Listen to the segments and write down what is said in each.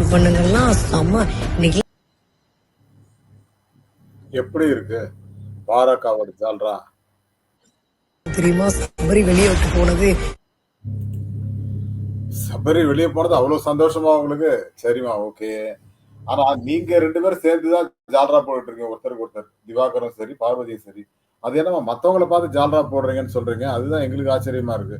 இவனுங்கெல்லாம் செம்ம. இன்னைக்கு எப்படி இருக்கு பாரக்காவோட ஜால்ரா? தெரியுமா சபரி வெளியே விட்டு போனது? சபரி வெளியே போனது அவ்வளவு சந்தோஷமா உங்களுக்கு? சரிம்மா, ஓகே. ஆனா நீங்க 2 பேரும் சேர்ந்துதான் ஜால்ரா போட்டுட்டு இருக்கீங்க ஒருத்தருக்கு ஒருத்தர். திவாகரும் சரி, பார்வதியும் சரி. அது என்னம்மா மத்தவங்கள பார்த்து ஜால்ரா போடுறீங்கன்னு சொல்றீங்க? அதுதான் எங்களுக்கு ஆச்சரியமா இருக்கு.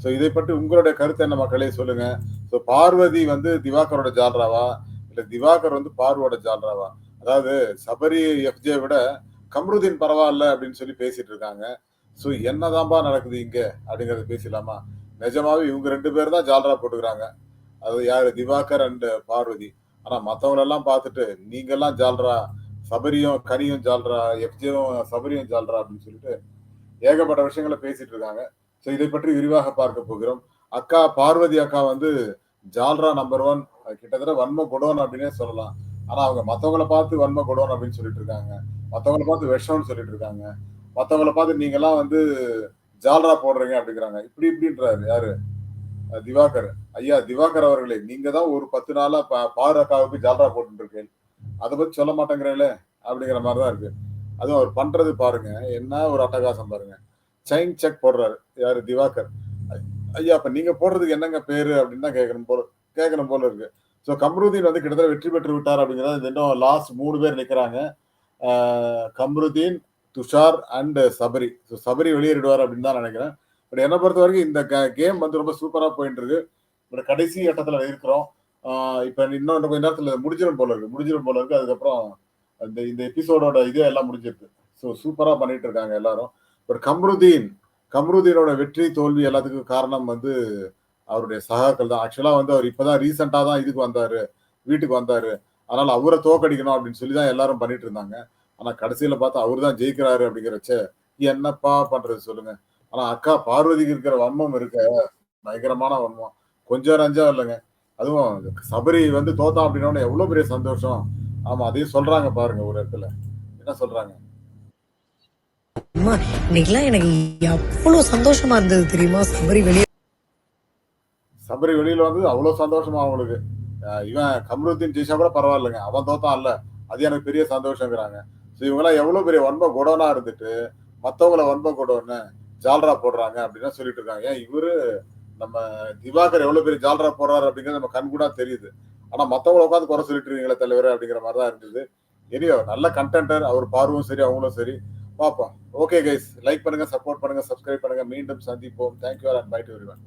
சோ இதை பற்றி உங்களுடைய கருத்து என்ன மக்களே சொல்லுங்க. சோ பார்வதி வந்து திவாகரோட ஜால்ராவா? இல்ல திவாகர் வந்து பார்வோட ஜால்ராவா? அதாவது சபரி எஃப்ஜே விட கம்ருதீன் பரவாயில்ல அப்படின்னு சொல்லி பேசிட்டு இருக்காங்க. சோ என்னதான்பா நடக்குது இங்க அப்படிங்கறத பேசலாமா? நிஜமாவே இவங்க 2 பேரும் தான் ஜால்ரா போட்டுக்கிறாங்க. அது யாரு? திவாகர் அண்ட் பார்வதி. ஆனா மத்தவங்க எல்லாம் பார்த்துட்டு நீங்க எல்லாம் ஜால்ரா, சபரியும் கனியும் ஜால்ரா, எஃப்ஜேவும் சபரியும் ஜால்ரா அப்படின்னு சொல்லிட்டு ஏகப்பட்ட விஷயங்களை பேசிட்டு இருக்காங்க. சோ இதை பற்றி விரிவாக பார்க்க போகிறோம். அக்கா பார்வதி அக்கா வந்து ஜால்ரா நம்பர் 1, கிட்டத்தட்ட வன்ம குடோன் அப்படின்னே சொல்லலாம். ஆனா அவங்க மத்தவங்கள பார்த்து வன்ம குடோன் அப்படின்னு சொல்லிட்டு இருக்காங்க. மத்தவங்கள பார்த்து விஷம்னு சொல்லிட்டு இருக்காங்க. மத்தவங்கள பார்த்து நீங்க எல்லாம் வந்து ஜால்ரா போடுறீங்க அப்படிங்கிறாங்க. இப்படி இப்படின்றாரு யாரு? திவாகர். ஐயா திவாகர் அவர்களே, நீங்க தான் ஒரு 10 நாளா பாரு அக்காவுக்கு ஜால்ரா போட்டுட்டு இருக்கீங்க. அதை பத்தி சொல்ல மாட்டேங்கிறீங்களே அப்படிங்கிற மாதிரிதான் இருக்கு. அதுவும் அவர் பண்றது பாருங்க, என்ன ஒரு அட்டகாசம் பாருங்க. செயின் செக் போடுறாரு யாரு? திவாகர். ஐயா அப்ப நீங்க போடுறதுக்கு என்னங்க பேரு அப்படின்னு தான் கேட்கணும் போல இருக்கு. சோ கம்ருதீன் வந்து கிட்டத்தட்ட வெற்றி பெற்று விட்டார் அப்படிங்கிறது இன்னும் லாஸ்ட் 3 பேர் நிக்கிறாங்க. கம்ருதீன், துஷார் அண்ட் சபரி. ஸோ சபரி வெளியேறிடுவார் அப்படின்னு தான் நினைக்கிறேன். பட் என்னை பொறுத்த வரைக்கும் இந்த கேம் வந்து ரொம்ப சூப்பரா போயிட்டு இருக்கு. பட் கடைசி கட்டத்துல இருக்கிறோம். இப்ப இன்னும் கொஞ்ச நேரத்துல முடிஞ்சிடும் போல இருக்கு. அதுக்கப்புறம் இந்த எபிசோடோட இதே எல்லாம் முடிஞ்சிருக்கு. ஸோ சூப்பரா பண்ணிட்டு இருக்காங்க எல்லாரும். பட் கம்ருதீனோட வெற்றி தோல்வி எல்லாத்துக்கும் காரணம் வந்து அவருடைய சகாக்கள் தான். ஆக்சுவலா வந்து அவர் இப்பதான் ரீசெண்டா தான் இதுக்கு வந்தாரு, வீட்டுக்கு வந்தாரு. அதனால அவரை தோக்கடிக்கணும் அப்படின்னு சொல்லி தான் எல்லாரும் பண்ணிட்டு இருந்தாங்க. ஆனா கடைசியில பார்த்தா அவரு தான் ஜெயிக்கிறாரு அப்படிங்கிறச்ச என்னப்பா பண்றது சொல்லுங்க. ஆனா அக்கா பார்வதிக்கு இருக்கிற வன்மம் இருக்க, பயங்கரமான வன்மம். கொஞ்சம் நஞ்சம் இல்லைங்க. அதுவும் சபரி வந்து தோத்தான் அப்படின்னா எவ்வளவு பெரிய சந்தோஷம். ஆமா, அதையும் சொல்றாங்க பாருங்க ஒரு இடத்துல. என்ன சொல்றாங்க? அம்மா இன்னைக்கெல்லாம் எனக்கு எவ்வளவு சந்தோஷமா இருந்தது தெரியுமா சபரி வெளியே. சபரி வெளியில வந்தது அவ்வளவு சந்தோஷமா அவங்களுக்கு. இவன் கம்ருதீன் ஜெயிச்சா கூட பரவாயில்லைங்க, அவன் தோத்தான் இல்ல, அது எனக்கு பெரிய சந்தோஷங்கிறாங்க. ஸோ இவங்கெல்லாம் எவ்வளவு பெரிய வன்ம குடோனா இருந்துட்டு மத்தவங்கள வன்ம குடோன்னு ஜால்ரா போடுறாங்க அப்படின்னு சொல்லிட்டு இருக்காங்க. ஏன் இவரு நம்ம திவாகர் எவ்வளவு பெரிய ஜால்ரா போடுறாரு அப்படிங்கிறது நம்ம கண்கூடா தெரியுது. ஆனா மத்தவங்கள உட்காந்து குறை சொல்லிட்டு இருக்கீங்களே தலைவர் அப்படிங்கிற மாதிரி தான் இருந்தது. எனியோ நல்ல கண்டென்டர் அவர், பார்வும் சரி அவங்களும் சரி. பார்ப்போம். ஓகே கைஸ், லைக் பண்ணுங்க, சப்போர்ட் பண்ணுங்க, சப்ஸ்கிரைப் பண்ணுங்க. மீண்டும் சந்திப்போம். Thank you and bye to everyone.